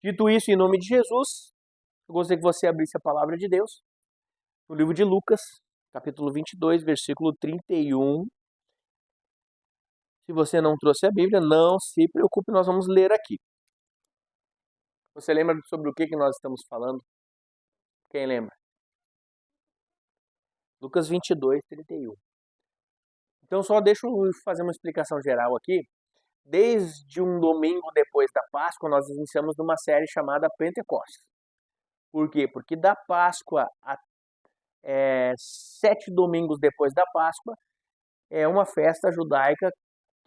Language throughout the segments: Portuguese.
Dito isso, em nome de Jesus, eu gostaria que você abrisse a palavra de Deus no livro de Lucas, capítulo 22, versículo 31. Se você não trouxe a Bíblia, não se preocupe, nós vamos ler aqui. Você lembra sobre o que nós estamos falando? Quem lembra? Lucas 22, 31. Então, só deixa eu fazer uma explicação geral aqui. Desde um domingo depois da Páscoa, nós iniciamos numa série chamada Pentecostes. Por quê? Porque da Páscoa a 7 domingos depois da Páscoa é uma festa judaica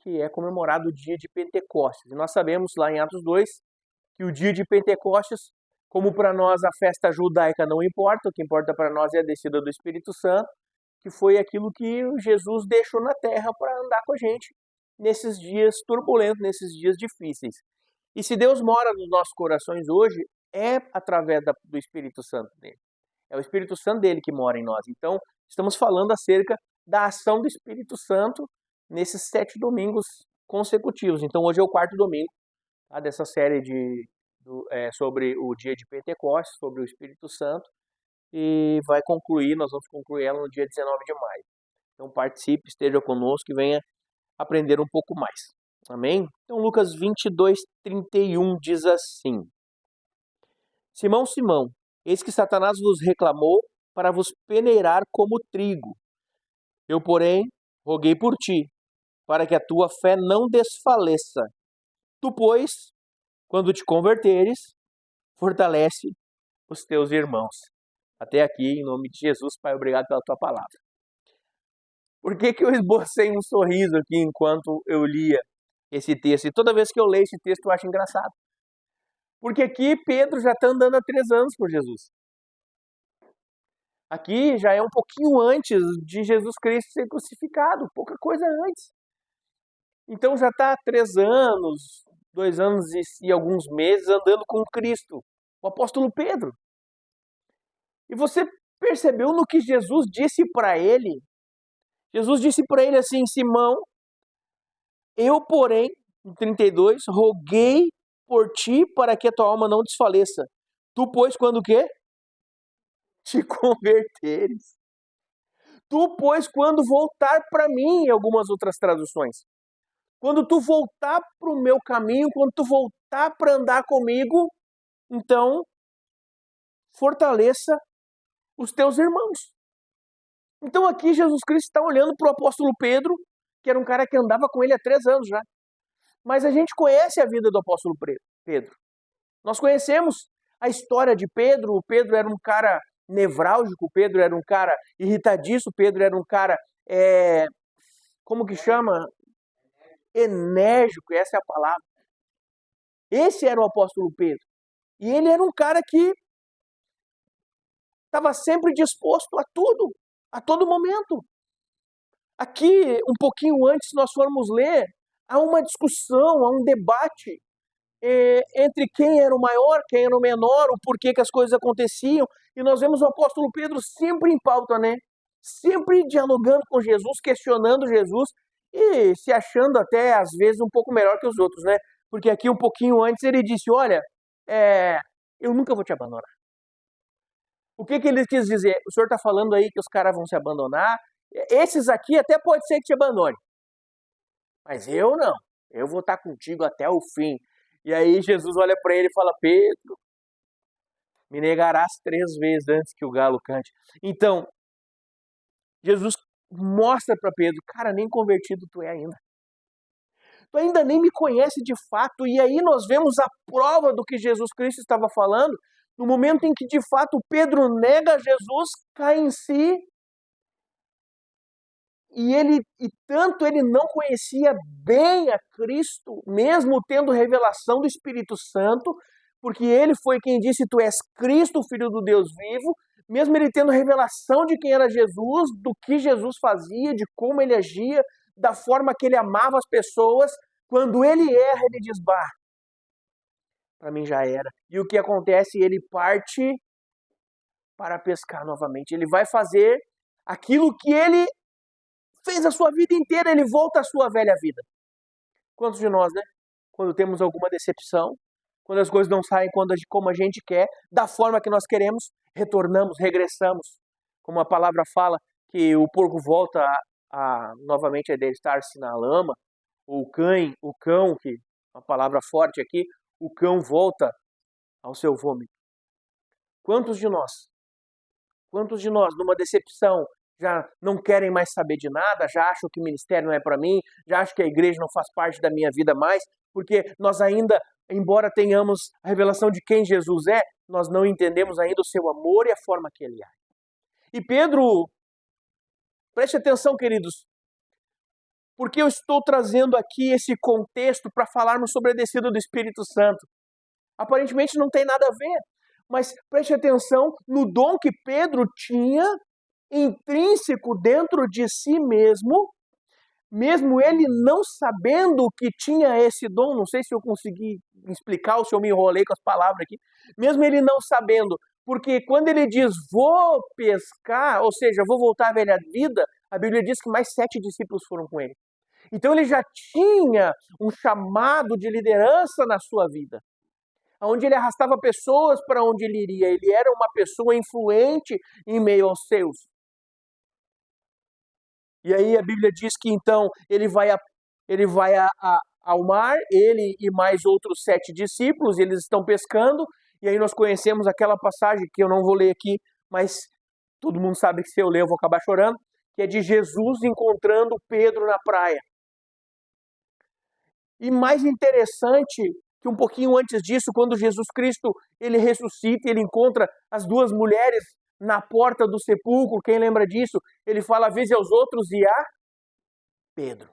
que é comemorado o dia de Pentecostes. E nós sabemos lá em Atos 2 que o dia de Pentecostes, como para nós a festa judaica não importa, o que importa para nós é a descida do Espírito Santo, que foi aquilo que Jesus deixou na terra para andar com a gente nesses dias turbulentos, nesses dias difíceis. E se Deus mora nos nossos corações hoje, é através do Espírito Santo dele. É o Espírito Santo dele que mora em nós. Então, estamos falando acerca da ação do Espírito Santo nesses 7 domingos consecutivos. Então, hoje é o 4º domingo, tá, dessa série sobre o dia de Pentecostes, sobre o Espírito Santo. E nós vamos concluir ela no dia 19 de maio. Então, participe, esteja conosco e venha aprender um pouco mais. Amém? Então, Lucas 22, 31 diz assim: Simão, Simão, eis que Satanás vos reclamou para vos peneirar como trigo. Eu, porém, roguei por ti, para que a tua fé não desfaleça. Tu, pois, quando te converteres, fortalece os teus irmãos. Até aqui, em nome de Jesus, Pai, obrigado pela tua palavra. Por que eu esbocei um sorriso aqui enquanto eu lia esse texto? E toda vez que eu leio esse texto eu acho engraçado. Porque aqui Pedro já está andando há 3 anos com Jesus. Aqui já é um pouquinho antes de Jesus Cristo ser crucificado, pouca coisa antes. Então já está há 3 anos, 2 anos e alguns meses andando com Cristo, o apóstolo Pedro. E você percebeu no que Jesus disse para ele? Jesus disse para ele assim: Simão, eu, porém, em 32, roguei por ti para que a tua alma não desfaleça. Tu, pois, quando o quê? Te converteres. Tu, pois, quando voltar para mim, em algumas outras traduções. Quando tu voltar para o meu caminho, quando tu voltar para andar comigo, então, fortaleça os teus irmãos. Então aqui Jesus Cristo está olhando para o apóstolo Pedro, que era um cara que andava com ele há 3 anos já. Mas a gente conhece a vida do apóstolo Pedro. Nós conhecemos a história de Pedro. O Pedro era um cara nevrálgico, Pedro era um cara irritadiço, Pedro era um cara, como que chama? Enérgico, essa é a palavra. Esse era o apóstolo Pedro. E ele era um cara que estava sempre disposto a tudo, a todo momento. Aqui, um pouquinho antes, nós formos ler, há uma discussão, há um debate entre quem era o maior, quem era o menor, o porquê que as coisas aconteciam. E nós vemos o apóstolo Pedro sempre em pauta, né? Sempre dialogando com Jesus, questionando Jesus e se achando até, às vezes, um pouco melhor que os outros, né? Porque aqui, um pouquinho antes, ele disse: olha, eu nunca vou te abandonar. O que ele quis dizer? O senhor está falando aí que os caras vão se abandonar? Esses aqui até pode ser que te abandone. Mas eu não. Eu vou estar contigo até o fim. E aí Jesus olha para ele e fala: Pedro, me negarás 3 vezes antes que o galo cante. Então, Jesus mostra para Pedro: cara, nem convertido tu é ainda. Tu ainda nem me conhece de fato. E aí nós vemos a prova do que Jesus Cristo estava falando. No momento em que de fato Pedro nega Jesus, cai em si. E tanto ele não conhecia bem a Cristo, mesmo tendo revelação do Espírito Santo, porque ele foi quem disse: tu és Cristo, Filho do Deus vivo, mesmo ele tendo revelação de quem era Jesus, do que Jesus fazia, de como ele agia, da forma que ele amava as pessoas, quando ele erra, ele diz: bah, para mim já era. E o que acontece? Ele parte para pescar novamente. Ele vai fazer aquilo que ele fez a sua vida inteira, ele volta à sua velha vida. Quantos de nós, né? Quando temos alguma decepção, quando as coisas não saem como a gente quer, da forma que nós queremos, retornamos, regressamos. Como a palavra fala, que o porco volta novamente a deitar-se na lama, ou o cão, que é uma palavra forte aqui, o cão volta ao seu vômito. Quantos de nós, numa decepção, já não querem mais saber de nada, já acham que o ministério não é para mim, já acham que a igreja não faz parte da minha vida mais, porque nós ainda, embora tenhamos a revelação de quem Jesus é, nós não entendemos ainda o seu amor e a forma que ele age. E Pedro, preste atenção, queridos, porque eu estou trazendo aqui esse contexto para falarmos sobre a descida do Espírito Santo. Aparentemente não tem nada a ver, mas preste atenção no dom que Pedro tinha intrínseco dentro de si mesmo ele não sabendo que tinha esse dom. Não sei se eu consegui explicar ou se eu me enrolei com as palavras aqui. Mesmo ele não sabendo, porque quando ele diz vou pescar, ou seja, vou voltar à velha vida, a Bíblia diz que mais 7 discípulos foram com ele. Então ele já tinha um chamado de liderança na sua vida, onde ele arrastava pessoas para onde ele iria. Ele era uma pessoa influente em meio aos seus. E aí a Bíblia diz que então ele vai ao mar, ele e mais outros 7 discípulos, eles estão pescando, e aí nós conhecemos aquela passagem que eu não vou ler aqui, mas todo mundo sabe que se eu ler eu vou acabar chorando, que é de Jesus encontrando Pedro na praia. E mais interessante que um pouquinho antes disso, quando Jesus Cristo ele ressuscita, ele encontra as 2 mulheres na porta do sepulcro, quem lembra disso? Ele fala a vez aos outros e a Pedro.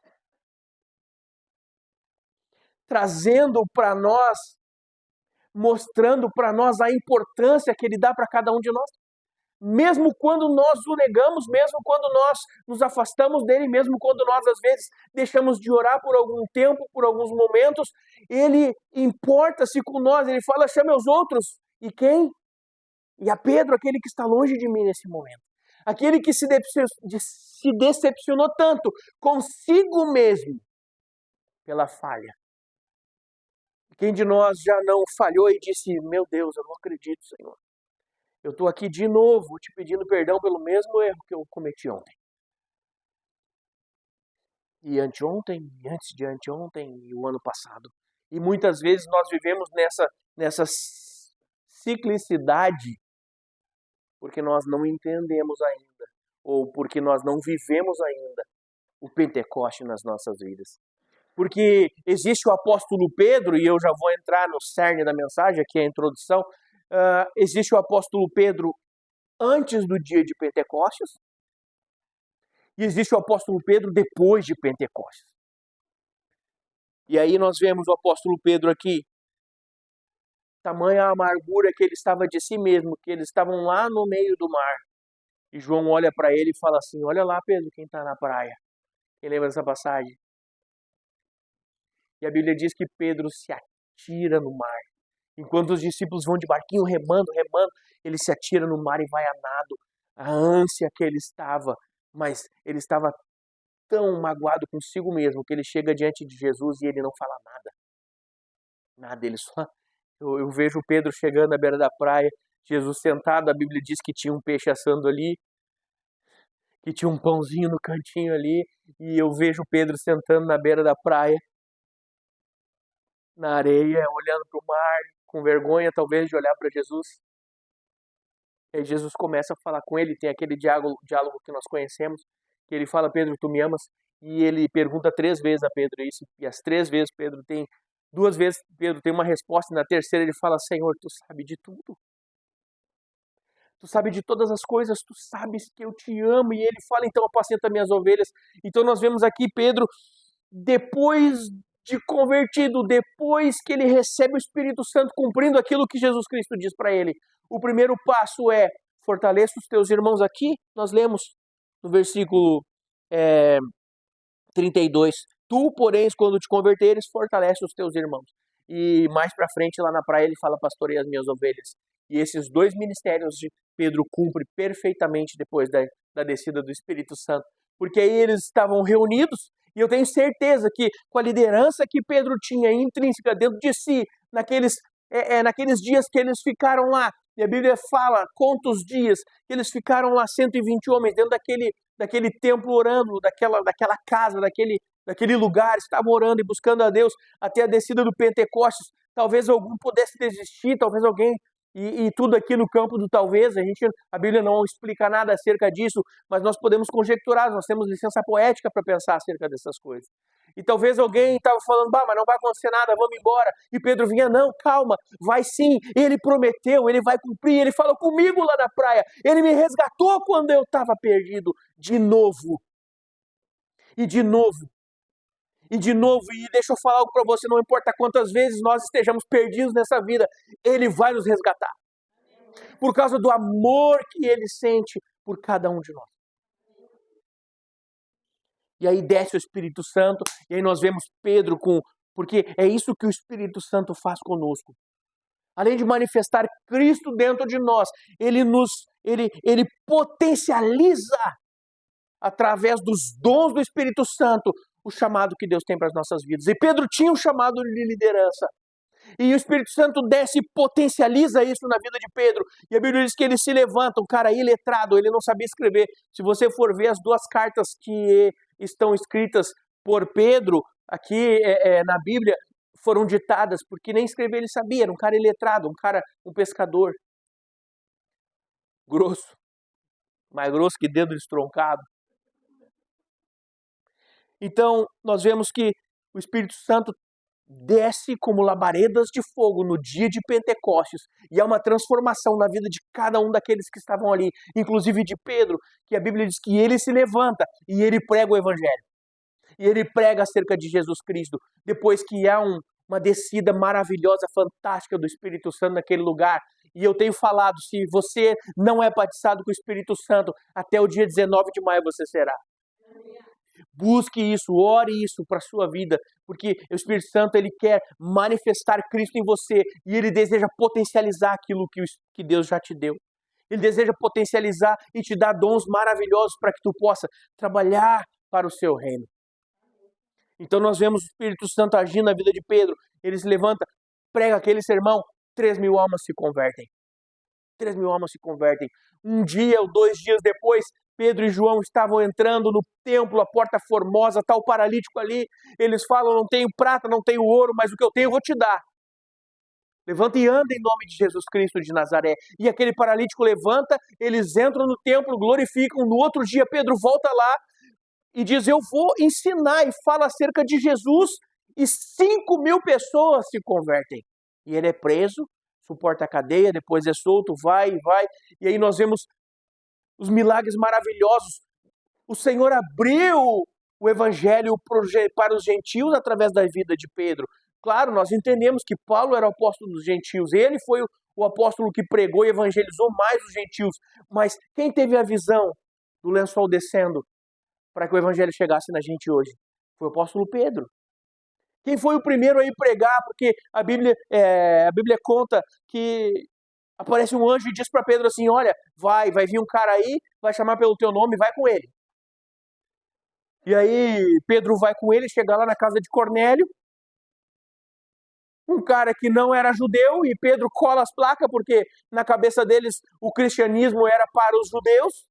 Trazendo para nós, mostrando para nós a importância que ele dá para cada um de nós. Mesmo quando nós o negamos, mesmo quando nós nos afastamos dele, mesmo quando nós às vezes deixamos de orar por algum tempo, por alguns momentos, ele importa-se com nós, ele fala, chame os outros. E quem? E a Pedro, aquele que está longe de mim nesse momento. Aquele que se decepcionou tanto consigo mesmo pela falha. Quem de nós já não falhou e disse, meu Deus, eu não acredito, Senhor. Eu estou aqui de novo te pedindo perdão pelo mesmo erro que eu cometi ontem. E anteontem, e antes de anteontem, e o ano passado. E muitas vezes nós vivemos nessa ciclicidade porque nós não entendemos ainda, ou porque nós não vivemos ainda o Pentecoste nas nossas vidas. Porque existe o apóstolo Pedro, e eu já vou entrar no cerne da mensagem, aqui é a introdução, existe o apóstolo Pedro antes do dia de Pentecostes, e existe o apóstolo Pedro depois de Pentecostes. E aí nós vemos o apóstolo Pedro aqui, tamanha a amargura que ele estava de si mesmo, que eles estavam lá no meio do mar. E João olha para ele e fala assim, olha lá, Pedro, quem está na praia. Quem lembra dessa passagem? E a Bíblia diz que Pedro se atira no mar. Enquanto os discípulos vão de barquinho remando, ele se atira no mar e vai a nado. A ânsia que ele estava, mas ele estava tão magoado consigo mesmo que ele chega diante de Jesus e ele não fala nada. Nada, ele só... Eu vejo Pedro chegando à beira da praia, Jesus sentado, a Bíblia diz que tinha um peixe assando ali, que tinha um pãozinho no cantinho ali, e eu vejo Pedro sentando na beira da praia, na areia, olhando para o mar, com vergonha talvez de olhar para Jesus. E aí Jesus começa a falar com ele, tem aquele diálogo que nós conhecemos, que ele fala, Pedro, tu me amas? E ele pergunta 3 vezes a Pedro isso, e as 3 vezes Pedro tem... 2 vezes Pedro tem uma resposta, e na terceira ele fala, Senhor, tu sabe de tudo. Tu sabe de todas as coisas, tu sabes que eu te amo. E ele fala, então apacenta minhas ovelhas. Então nós vemos aqui Pedro, depois de convertido, depois que ele recebe o Espírito Santo, cumprindo aquilo que Jesus Cristo diz para ele. O primeiro passo é, fortaleça os teus irmãos aqui. Nós lemos no versículo 32. Tu, porém, quando te converteres, fortalece os teus irmãos. E mais para frente, lá na praia, ele fala, pastorei as minhas ovelhas. E esses 2 ministérios de Pedro cumpre perfeitamente depois da descida do Espírito Santo. Porque aí eles estavam reunidos, e eu tenho certeza que com a liderança que Pedro tinha intrínseca dentro de si, naqueles naqueles dias que eles ficaram lá, e a Bíblia fala, conta os dias, que eles ficaram lá 120 homens dentro daquele templo orando, daquela casa, daquele lugar, estavam orando e buscando a Deus até a descida do Pentecostes. Talvez algum pudesse desistir, talvez alguém, e tudo aqui no campo do talvez, a Bíblia não explica nada acerca disso, mas nós podemos conjecturar, nós temos licença poética para pensar acerca dessas coisas. E talvez alguém estava falando, mas não vai acontecer nada, vamos embora. E Pedro vinha, não, calma, vai sim, ele prometeu, ele vai cumprir, ele falou comigo lá na praia, ele me resgatou quando eu estava perdido, de novo. E de novo. E de novo, e deixa eu falar algo para você, não importa quantas vezes nós estejamos perdidos nessa vida, ele vai nos resgatar. Por causa do amor que ele sente por cada um de nós. E aí desce o Espírito Santo, e aí nós vemos Pedro porque é isso que o Espírito Santo faz conosco. Além de manifestar Cristo dentro de nós, ele potencializa através dos dons do Espírito Santo o chamado que Deus tem para as nossas vidas. E Pedro tinha um chamado de liderança. E o Espírito Santo desce e potencializa isso na vida de Pedro. E a Bíblia diz que ele se levanta, um cara iletrado, ele não sabia escrever. Se você for ver as duas cartas que estão escritas por Pedro, aqui na Bíblia, foram ditadas, porque nem escrever ele sabia. Era um cara iletrado, um pescador. Grosso. Mais grosso que dedo estroncado. Então, nós vemos que o Espírito Santo desce como labaredas de fogo no dia de Pentecostes, e há uma transformação na vida de cada um daqueles que estavam ali, inclusive de Pedro, que a Bíblia diz que ele se levanta e ele prega o Evangelho. E ele prega acerca de Jesus Cristo, depois que há uma descida maravilhosa, fantástica do Espírito Santo naquele lugar. E eu tenho falado, se você não é batizado com o Espírito Santo, até o dia 19 de maio você será. Busque isso, ore isso para a sua vida, porque o Espírito Santo ele quer manifestar Cristo em você e ele deseja potencializar aquilo que Deus já te deu. Ele deseja potencializar e te dar dons maravilhosos para que tu possa trabalhar para o seu reino. Então nós vemos o Espírito Santo agindo na vida de Pedro. Ele se levanta, prega aquele sermão, 3.000 almas se convertem. 3.000 almas se convertem. Um dia ou 2 dias depois, Pedro e João estavam entrando no templo, a porta formosa, está o paralítico ali. Eles falam, não tenho prata, não tenho ouro, mas o que eu tenho eu vou te dar. Levanta e anda em nome de Jesus Cristo de Nazaré. E aquele paralítico levanta, eles entram no templo, glorificam. No outro dia, Pedro volta lá e diz, eu vou ensinar, e fala acerca de Jesus, e 5.000 pessoas se convertem. E ele é preso, suporta a cadeia, depois é solto, vai. E aí nós vemos os milagres maravilhosos. O Senhor abriu o Evangelho para os gentios através da vida de Pedro. Claro, nós entendemos que Paulo era o apóstolo dos gentios. Ele foi o apóstolo que pregou e evangelizou mais os gentios. Mas quem teve a visão do lençol descendo para que o Evangelho chegasse na gente hoje? Foi o apóstolo Pedro. Quem foi o primeiro a ir pregar? Porque a Bíblia conta que aparece um anjo e diz para Pedro assim, olha, vai vir um cara aí, vai chamar pelo teu nome, vai com ele. E aí Pedro vai com ele, chega lá na casa de Cornélio, um cara que não era judeu, e Pedro cola as placas, porque na cabeça deles o cristianismo era para os judeus,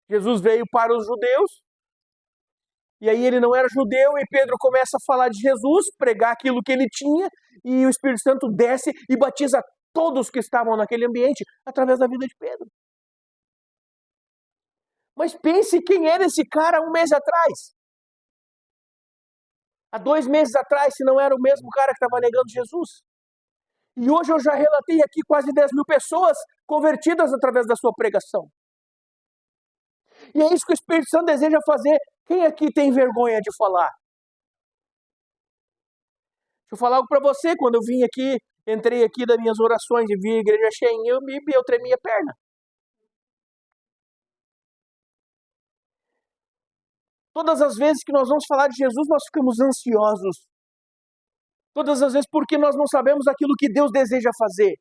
Jesus veio para os judeus, e aí ele não era judeu, e Pedro começa a falar de Jesus, pregar aquilo que ele tinha, e o Espírito Santo desce e batiza todos que estavam naquele ambiente, através da vida de Pedro. Mas pense quem era esse cara 1 mês atrás. Há 2 meses atrás, se não era o mesmo cara que estava negando Jesus. E hoje eu já relatei aqui quase 10.000 pessoas convertidas através da sua pregação. E é isso que o Espírito Santo deseja fazer. Quem aqui tem vergonha de falar? Deixa eu falar algo para você. Quando eu vim aqui, entrei aqui das minhas orações e vi a igreja cheia, eu tremia a perna. Todas as vezes que nós vamos falar de Jesus, nós ficamos ansiosos. Todas as vezes porque nós não sabemos aquilo que Deus deseja fazer.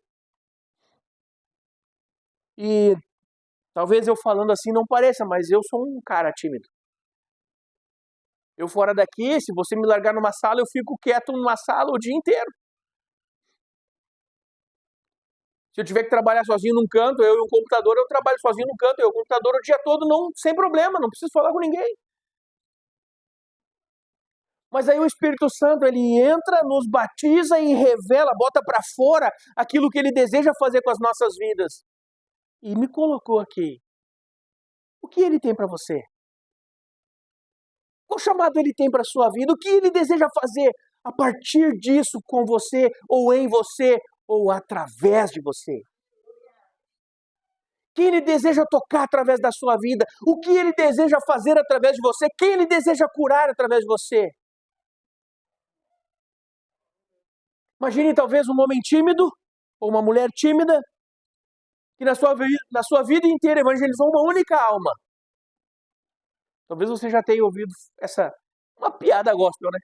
E talvez eu falando assim não pareça, mas eu sou um cara tímido. Eu fora daqui, se você me largar numa sala, eu fico quieto numa sala o dia inteiro. Se eu tiver que trabalhar sozinho num canto, eu e um computador, eu trabalho sozinho num canto, eu e o computador o dia todo, não, sem problema, não preciso falar com ninguém. Mas aí o Espírito Santo, ele entra, nos batiza e revela, bota para fora aquilo que ele deseja fazer com as nossas vidas. E me colocou aqui. O que ele tem para você? Qual chamado ele tem para a sua vida? O que ele deseja fazer a partir disso com você, ou em você, ou através de você? Quem ele deseja tocar através da sua vida? O que ele deseja fazer através de você? Quem ele deseja curar através de você? Imagine talvez um homem tímido, ou uma mulher tímida, que na sua vida inteira evangelizou uma única alma. Talvez você já tenha ouvido uma piada gospel, né?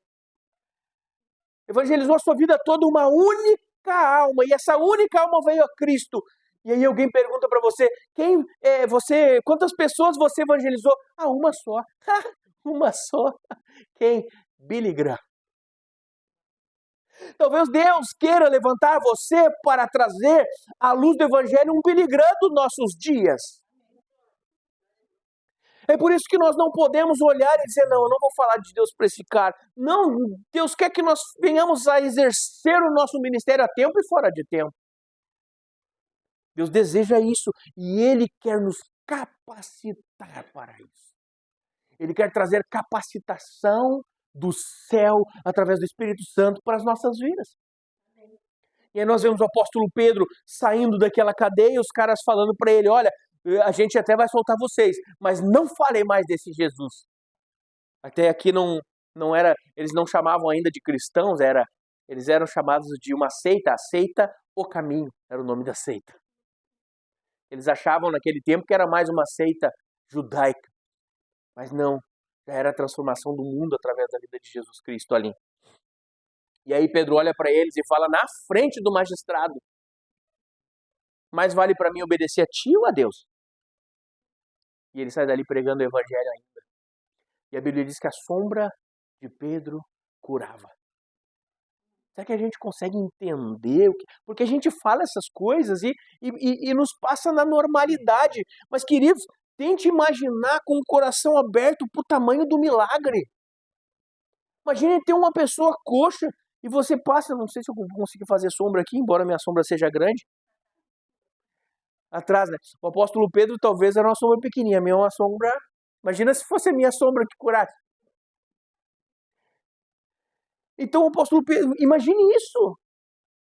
Evangelizou a sua vida toda uma única alma, e essa única alma veio a Cristo. E aí alguém pergunta para você, quantas pessoas você evangelizou? Ah, uma só. Uma só. Quem? Billy Graham. Talvez Deus queira levantar você para trazer à luz do Evangelho um Billy Graham dos nossos dias. É por isso que nós não podemos olhar e dizer, não, eu não vou falar de Deus para esse cara. Não, Deus quer que nós venhamos a exercer o nosso ministério a tempo e fora de tempo. Deus deseja isso e Ele quer nos capacitar para isso. Ele quer trazer capacitação do céu através do Espírito Santo para as nossas vidas. E aí nós vemos o apóstolo Pedro saindo daquela cadeia, os caras falando para ele, olha, a gente até vai soltar vocês, mas não falem mais desse Jesus. Até aqui não era, eles não chamavam ainda de cristãos, eles eram chamados de uma seita, a seita O Caminho, era o nome da seita. Eles achavam naquele tempo que era mais uma seita judaica, mas não, já era a transformação do mundo através da vida de Jesus Cristo ali. E aí Pedro olha para eles e fala na frente do magistrado, mais vale para mim obedecer a ti ou a Deus? E ele sai dali pregando o evangelho ainda. E a Bíblia diz que a sombra de Pedro curava. Será que a gente consegue entender? Porque a gente fala essas coisas e nos passa na normalidade. Mas, queridos, tente imaginar com o coração aberto para o tamanho do milagre. Imagine ter uma pessoa coxa e você passa, não sei se eu vou conseguir fazer sombra aqui, embora minha sombra seja grande. Atrás, né? O apóstolo Pedro talvez era uma sombra pequenininha, a minha é uma sombra. Imagina se fosse a minha sombra que curasse. Então o apóstolo Pedro, imagine isso.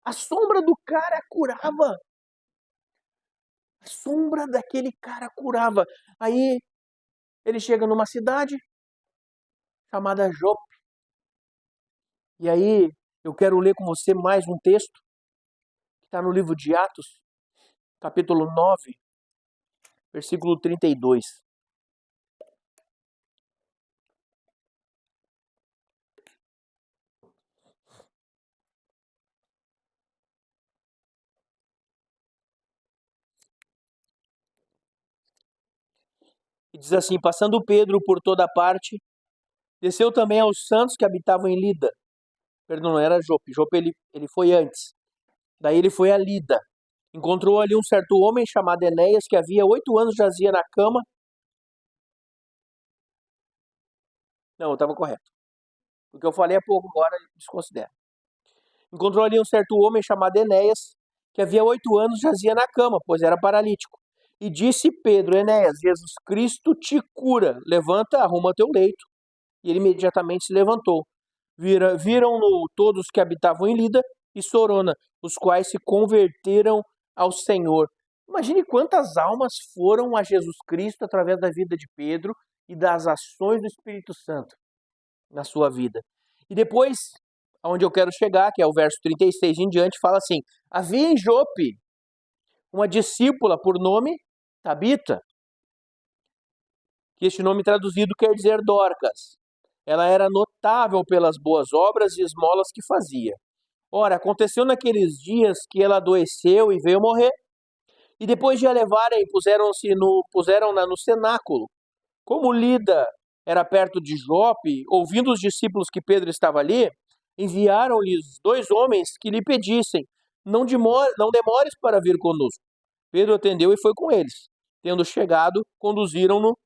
A sombra do cara curava. A sombra daquele cara curava. Aí ele chega numa cidade chamada Jope. E aí eu quero ler com você mais um texto que está no livro de Atos, capítulo 9, versículo 32. E diz assim, passando Pedro por toda parte, desceu também aos santos que habitavam em Lida. Perdão, não era Jope. Jope ele foi antes. Daí ele foi a Lida. Encontrou ali um certo homem chamado Enéas, que havia 8 anos jazia na cama. Não, eu estava correto. O que eu falei há pouco agora, desconsidera. Encontrou ali um certo homem chamado Enéas, que havia 8 anos jazia na cama, pois era paralítico. E disse Pedro, Enéas, Jesus Cristo te cura, levanta, arruma teu leito. E ele imediatamente se levantou. Viram-no todos que habitavam em Lida e Sorona, os quais se converteram ao Senhor. Imagine quantas almas foram a Jesus Cristo através da vida de Pedro e das ações do Espírito Santo na sua vida. E depois, aonde eu quero chegar, que é o verso 36 em diante, fala assim, havia em Jope uma discípula por nome Tabita, que este nome traduzido quer dizer Dorcas. Ela era notável pelas boas obras e esmolas que fazia. Ora, aconteceu naqueles dias que ela adoeceu e veio morrer. E depois de a levarem, puseram-na no cenáculo. Como Lida era perto de Jope, ouvindo os discípulos que Pedro estava ali, enviaram-lhes 2 homens que lhe pedissem, não demores para vir conosco. Pedro atendeu e foi com eles. Tendo chegado, conduziram-no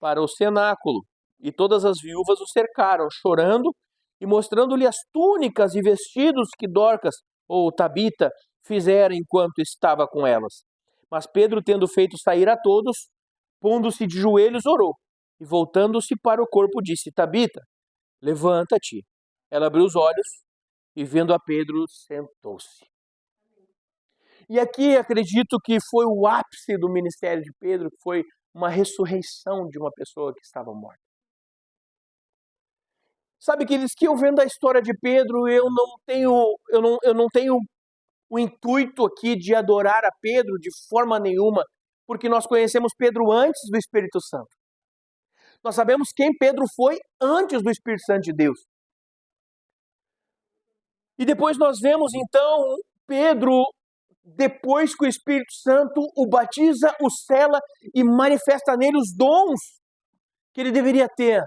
para o cenáculo, e todas as viúvas o cercaram, chorando e mostrando-lhe as túnicas e vestidos que Dorcas, ou Tabita, fizera enquanto estava com elas. Mas Pedro, tendo feito sair a todos, pondo-se de joelhos, orou, e voltando-se para o corpo, disse: Tabita, levanta-te. Ela abriu os olhos e, vendo a Pedro, sentou-se. E aqui acredito que foi o ápice do ministério de Pedro, que foi uma ressurreição de uma pessoa que estava morta. Sabe, queridos, que eu vendo a história de Pedro, eu não tenho o intuito aqui de adorar a Pedro de forma nenhuma, porque nós conhecemos Pedro antes do Espírito Santo. Nós sabemos quem Pedro foi antes do Espírito Santo de Deus. E depois nós vemos então Pedro, depois que o Espírito Santo o batiza, o sela e manifesta nele os dons que ele deveria ter.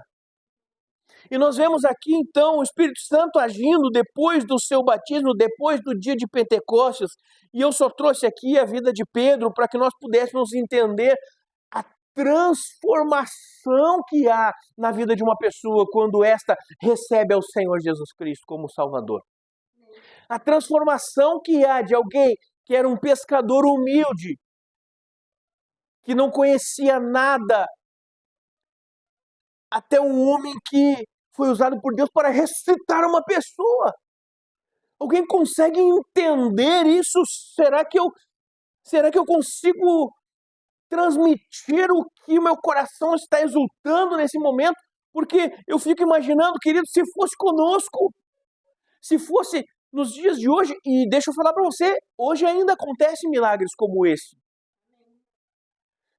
E nós vemos aqui então o Espírito Santo agindo depois do seu batismo, depois do dia de Pentecostes. E eu só trouxe aqui a vida de Pedro para que nós pudéssemos entender a transformação que há na vida de uma pessoa quando esta recebe ao Senhor Jesus Cristo como Salvador. A transformação que há de alguém que era um pescador humilde, que não conhecia nada, até um homem que foi usado por Deus para ressuscitar uma pessoa. Alguém consegue entender isso? Será que eu consigo transmitir o que o meu coração está exultando nesse momento? Porque eu fico imaginando, querido, se fosse conosco, se fosse nos dias de hoje, e deixa eu falar para você, hoje ainda acontecem milagres como esse.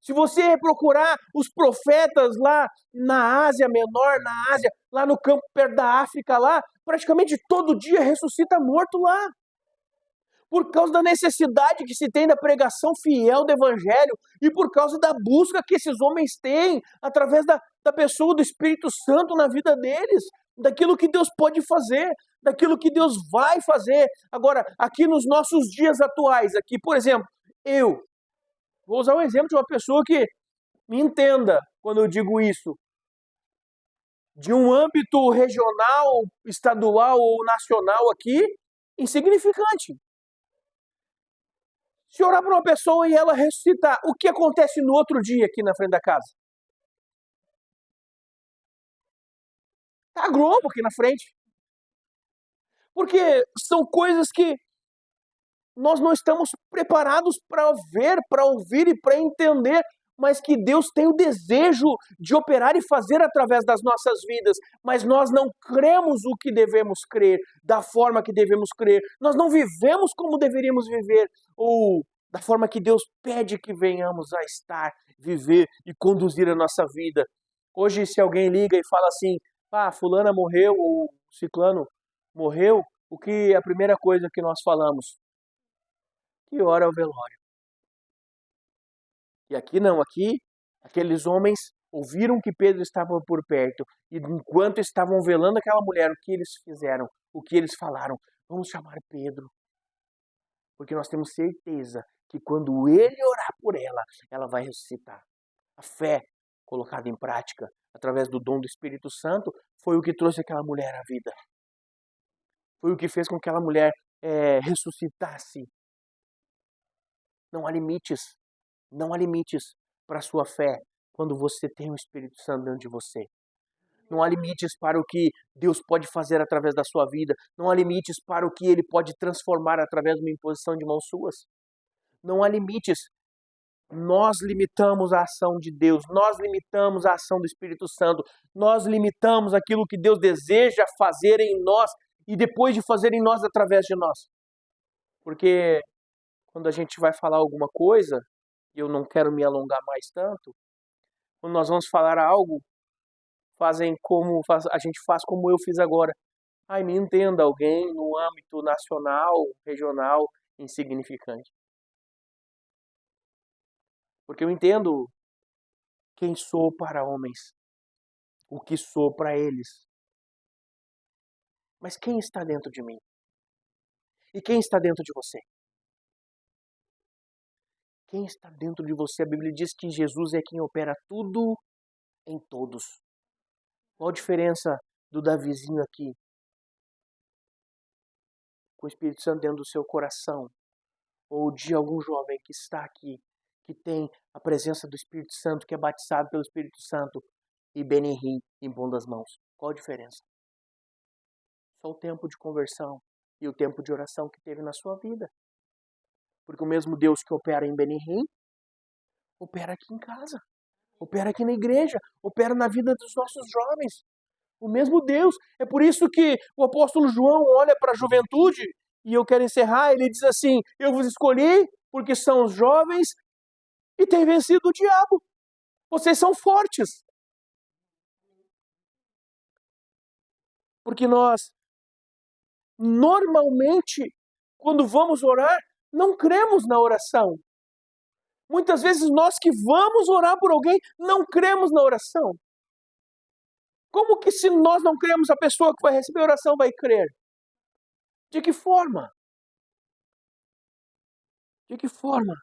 Se você procurar os profetas lá na Ásia Menor, na Ásia, lá no campo perto da África, lá, praticamente todo dia ressuscita morto lá. Por causa da necessidade que se tem da pregação fiel do Evangelho e por causa da busca que esses homens têm através da pessoa do Espírito Santo na vida deles, daquilo que Deus pode fazer, daquilo que Deus vai fazer. Agora, aqui nos nossos dias atuais, aqui, por exemplo, eu vou usar um exemplo de uma pessoa que me entenda quando eu digo isso. De um âmbito regional, estadual ou nacional aqui, insignificante. Se orar para uma pessoa e ela ressuscitar, o que acontece no outro dia aqui na frente da casa? Tá a Globo aqui na frente. Porque são coisas que nós não estamos preparados para ver, para ouvir e para entender, mas que Deus tem o desejo de operar e fazer através das nossas vidas, mas nós não cremos o que devemos crer, da forma que devemos crer, nós não vivemos como deveríamos viver, ou da forma que Deus pede que venhamos a estar, viver e conduzir a nossa vida. Hoje, se alguém liga e fala assim, fulana morreu, ou ciclano morreu, o que é a primeira coisa que nós falamos? Que hora é o velório? E aqui não, aqui aqueles homens ouviram que Pedro estava por perto e enquanto estavam velando aquela mulher, o que eles fizeram? O que eles falaram? Vamos chamar Pedro, porque nós temos certeza que quando ele orar por ela, ela vai ressuscitar. A fé colocada em prática através do dom do Espírito Santo foi o que trouxe aquela mulher à vida. Foi o que fez com que aquela mulher ressuscitasse. Não há limites. Não há limites para a sua fé quando você tem o Espírito Santo dentro de você. Não há limites para o que Deus pode fazer através da sua vida. Não há limites para o que Ele pode transformar através de uma imposição de mãos suas. Não há limites. Nós limitamos a ação de Deus. Nós limitamos a ação do Espírito Santo. Nós limitamos aquilo que Deus deseja fazer em nós e depois de fazer em nós através de nós. Porque quando a gente vai falar alguma coisa, eu não quero me alongar mais tanto, quando nós vamos falar algo, a gente faz como eu fiz agora. Me entenda, alguém no âmbito nacional, regional, insignificante. Porque eu entendo quem sou para homens, o que sou para eles. Mas quem está dentro de mim? E quem está dentro de você? Quem está dentro de você? A Bíblia diz que Jesus é quem opera tudo em todos. Qual a diferença do Davizinho aqui, com o Espírito Santo dentro do seu coração, ou de algum jovem que está aqui, que tem a presença do Espírito Santo, que é batizado pelo Espírito Santo, e Benihim impondo as mãos? Qual a diferença? Só o tempo de conversão e o tempo de oração que teve na sua vida. Porque o mesmo Deus que opera em Benihim, opera aqui em casa, opera aqui na igreja, opera na vida dos nossos jovens. O mesmo Deus. É por isso que o apóstolo João olha para a juventude, e eu quero encerrar, ele diz assim: eu vos escolhi porque são os jovens e têm vencido o diabo. Vocês são fortes. Porque nós, normalmente, quando vamos orar, não cremos na oração. Muitas vezes nós que vamos orar por alguém, não cremos na oração. Como que se nós não cremos, a pessoa que vai receber a oração vai crer? De que forma? De que forma?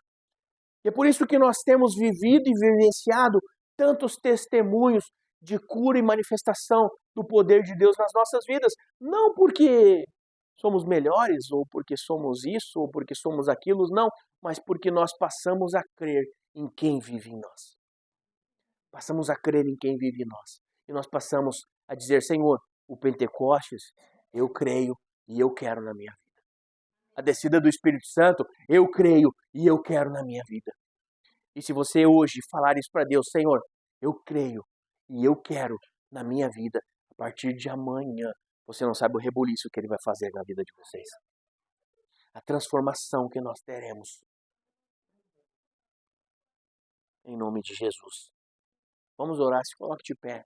E é por isso que nós temos vivido e vivenciado tantos testemunhos de cura e manifestação do poder de Deus nas nossas vidas. Não porque somos melhores, ou porque somos isso, ou porque somos aquilo, não, mas porque nós passamos a crer em quem vive em nós. Passamos a crer em quem vive em nós. E nós passamos a dizer: Senhor, o Pentecostes, eu creio e eu quero na minha vida. A descida do Espírito Santo, eu creio e eu quero na minha vida. E se você hoje falar isso para Deus: Senhor, eu creio e eu quero na minha vida, a partir de amanhã, você não sabe o rebuliço que Ele vai fazer na vida de vocês. A transformação que nós teremos. Em nome de Jesus. Vamos orar, se coloque de pé.